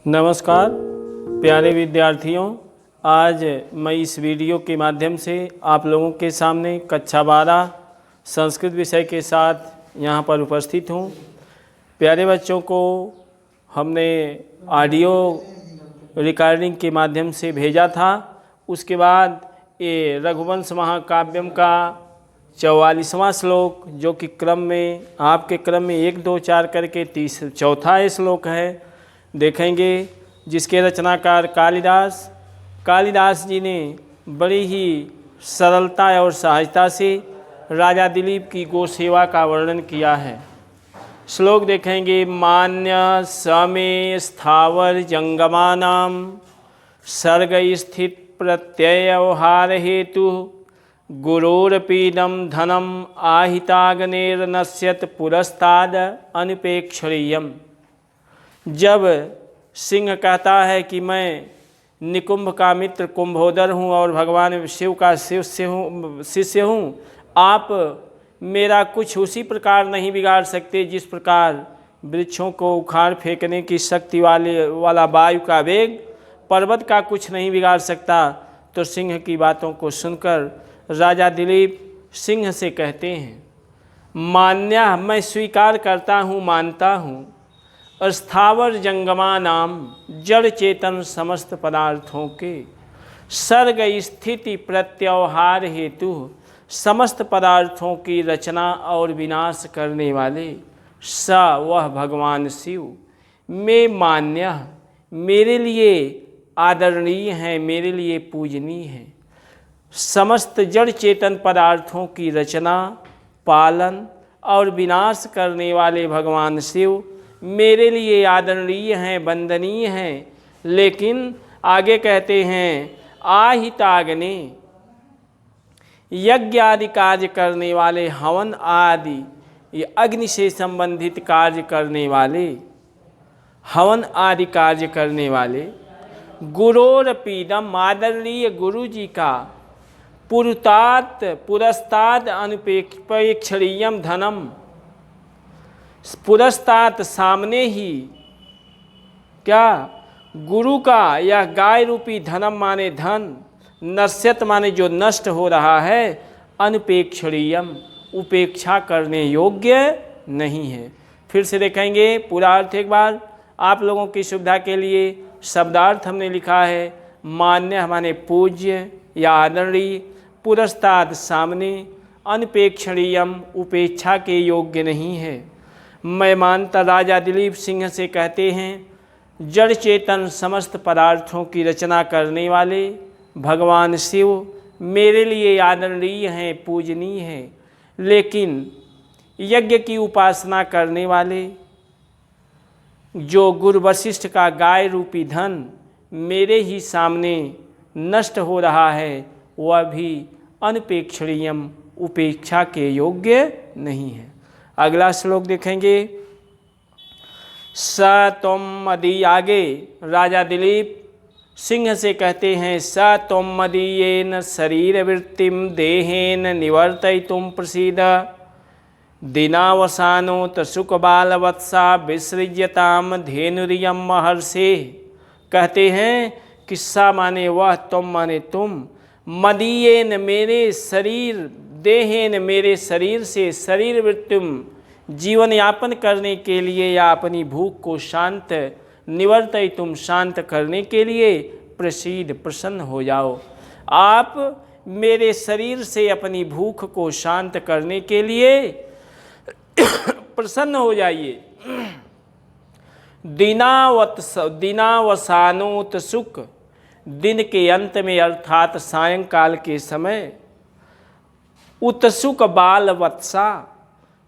नमस्कार प्यारे विद्यार्थियों, आज मैं इस वीडियो के माध्यम से आप लोगों के सामने कक्षा 12 संस्कृत विषय के साथ यहाँ पर उपस्थित हूँ। प्यारे बच्चों को हमने ऑडियो रिकॉर्डिंग के माध्यम से भेजा था। उसके बाद ये रघुवंश महाकाव्यम का 44वां श्लोक, जो कि क्रम में आपके क्रम में 1, 2, 4 करके 34वां श्लोक है, देखेंगे, जिसके रचनाकार कालिदास जी ने बड़ी ही सरलता और सहजता से राजा दिलीप की गो सेवा का वर्णन किया है। श्लोक देखेंगे। मान्य समे स्थावर जंगमानाम सर्ग स्थित प्रत्ययव्यवहार हेतु गुरोरपीदम धनम आहिताग्नेर नश्यत पुरस्ताद अनुपेक्षणीयम। जब सिंह कहता है कि मैं निकुंभ का मित्र कुंभोदर हूँ और भगवान शिव का शिष्य हूँ, आप मेरा कुछ उसी प्रकार नहीं बिगाड़ सकते जिस प्रकार वृक्षों को उखाड़ फेंकने की शक्ति वाला वायु का वेग पर्वत का कुछ नहीं बिगाड़ सकता। तो सिंह की बातों को सुनकर राजा दिलीप सिंह से कहते हैं, मान्य, मैं स्वीकार करता हूँ, मानता हूँ, स्थावर जंगमा नाम जड़ चेतन समस्त पदार्थों के सर्ग स्थिति प्रत्यवहार हेतु समस्त पदार्थों की रचना और विनाश करने वाले स वह भगवान शिव में मान्य, मेरे लिए आदरणीय हैं, मेरे लिए पूजनीय हैं। समस्त जड़ चेतन पदार्थों की रचना, पालन और विनाश करने वाले भगवान शिव मेरे लिए आदरणीय हैं, वंदनीय हैं। लेकिन आगे कहते हैं, आहिताग्नि, यज्ञ आदि कार्य करने वाले, हवन आदि ये अग्नि से संबंधित कार्य करने वाले, हवन आदि कार्य करने वाले, गुरोरपीदम, आदरणीय गुरु जी का पुरस्ताद अनुपेक्षणीयम धनम, पुरस्तात सामने ही क्या, गुरु का यह गाय रूपी धनम माने धन, नश्यत माने जो नष्ट हो रहा है, अनुपेक्षणीयम उपेक्षा करने योग्य नहीं है। फिर से देखेंगे पूरा अर्थ एक बार आप लोगों की सुविधा के लिए। शब्दार्थ हमने लिखा है, मान्य माने पूज्य या आदरणीय, पुरस्ताद सामने, अनुपेक्षणीयम उपेक्षा के योग्य नहीं है। मैं मानता, राजा दिलीप सिंह से कहते हैं, जड़ चेतन समस्त पदार्थों की रचना करने वाले भगवान शिव मेरे लिए आदरणीय हैं, पूजनीय हैं। लेकिन यज्ञ की उपासना करने वाले, जो गुरु वशिष्ठ का गाय रूपी धन मेरे ही सामने नष्ट हो रहा है, वह भी अनुपेक्षणीयम उपेक्षा के योग्य नहीं है। अगला श्लोक देखेंगे। स त्वं मदी, आगे राजा दिलीप सिंह से कहते हैं, स त्वं मदीयेन शरीरवृत्तिम देहेन निवर्तयितुं प्रसीद दिनावसानोत सुखबालवत्सा विसृज्यताम धेनुरियम महर्षे। कहते हैं कि सा माने वह, तुम माने तुम, मदीयेन मेरे शरीर, देहेन मेरे शरीर से, शरीर वृत्तिम जीवन यापन करने के लिए या अपनी भूख को शांत, निवर्तय तुम शांत करने के लिए, प्रसीद प्रसन्न हो जाओ। आप मेरे शरीर से अपनी भूख को शांत करने के लिए प्रसन्न हो जाइए। दिनावसानोत सुख, दिन के अंत में अर्थात सायंकाल के समय, उत्सुक बाल वत्सा,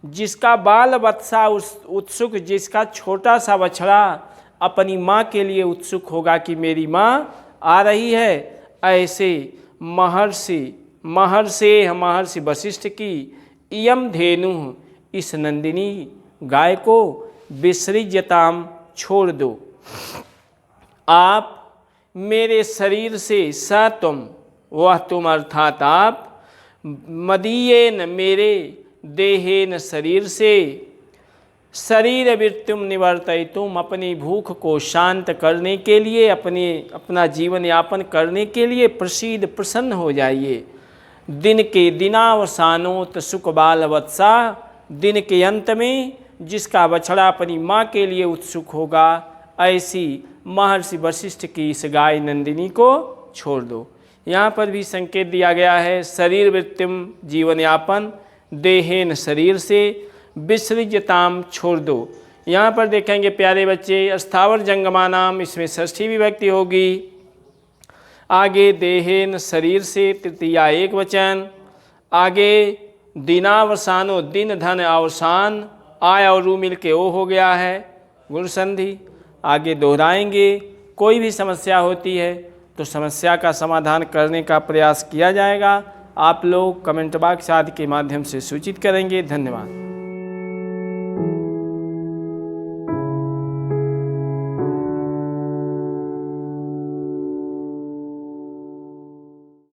जिसका बाल वत्सा उत्सुक, जिसका छोटा सा बछड़ा अपनी माँ के लिए उत्सुक होगा कि मेरी माँ आ रही है, ऐसे महर्षि वशिष्ठ की इयम धेनु, इस नंदिनी गाय को विसृज्यताम छोड़ दो। आप मेरे शरीर से, स तुम वह तुम अर्थात आप, मदीयेन मेरे, देहेन शरीर से, शरीर वृत्तिम निवर्तयितुम, अपनी भूख को शांत करने के लिए, अपना जीवन यापन करने के लिए प्रसीद प्रसन्न हो जाइए। दिन के दिनावसानोत सुख बाल वत्सा, दिन के अंत में जिसका बछड़ा अपनी माँ के लिए उत्सुक होगा, ऐसी महर्षि वशिष्ठ की इस गाय नंदिनी को छोड़ दो। यहाँ पर भी संकेत दिया गया है शरीर वृत्तिम जीवन यापन, देहेन शरीर से, विसृज्यताम छोड़ दो। यहाँ पर देखेंगे प्यारे बच्चे स्थावर जंगमानाम, इसमें षष्ठी विभक्ति होगी। आगे देहेन शरीर से, तृतीया एक वचन। आगे दिनावसानो, दिन धन अवसान, आय और रू मिल के ओ हो गया है गुण संधि। आगे दोहराएंगे। कोई भी समस्या होती है तो समस्या का समाधान करने का प्रयास किया जाएगा। आप लोग कमेंट बॉक्स आदि के माध्यम से सूचित करेंगे। धन्यवाद।